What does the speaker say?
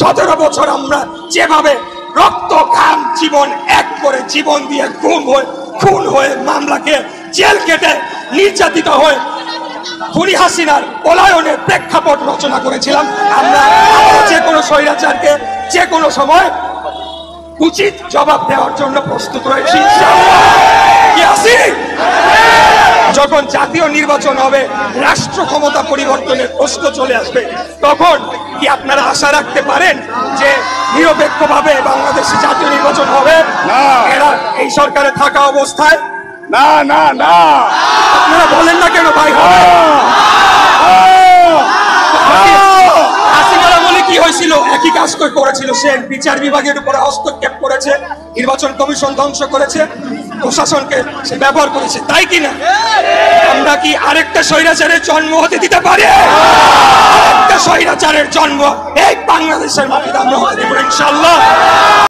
17 বছর আমরা যেভাবে রক্ত ঘাম জীবন এক করে জীবন দিয়ে খুন হয়ে মামলাকে জেল কেটে নির্যাতিত হয়ে খুনি হাসিনার পলায়নের প্রেক্ষাপট রচনা করেছিলাম, আমরা যে কোনো স্বৈরাচারকে যে কোনো সময় উচিত জবাব দেওয়ার জন্য প্রস্তুত রয়েছি। যখন জাতীয় নির্বাচন হবে, রাষ্ট্র ক্ষমতা পরিবর্তনের প্রশ্ন চলে আসবে, তখন কি আপনারা আশা রাখতে পারেন যে নিরপেক্ষভাবে বাংলাদেশে জাতীয় নির্বাচন হবে? এরা এই সরকারে থাকা অবস্থায় না না না, আপনারা বলেন না কেন ভাই? কি হয়েছিল? একই কাজ করেছিল সে। বিচার বিভাগের উপরে হস্তক্ষেপ করেছে, নির্বাচন কমিশন ধ্বংস করেছে, প্রশাসনকে সে ব্যবহার করেছে, তাই কিনা? আমরা কি আরেকটা স্বৈরাচারের জন্ম হতে দিতে পারি? আরেকটা স্বৈরাচারের জন্ম এই বাংলাদেশের মাটিতে আমরা হতে দেব ইনশাআল্লাহ।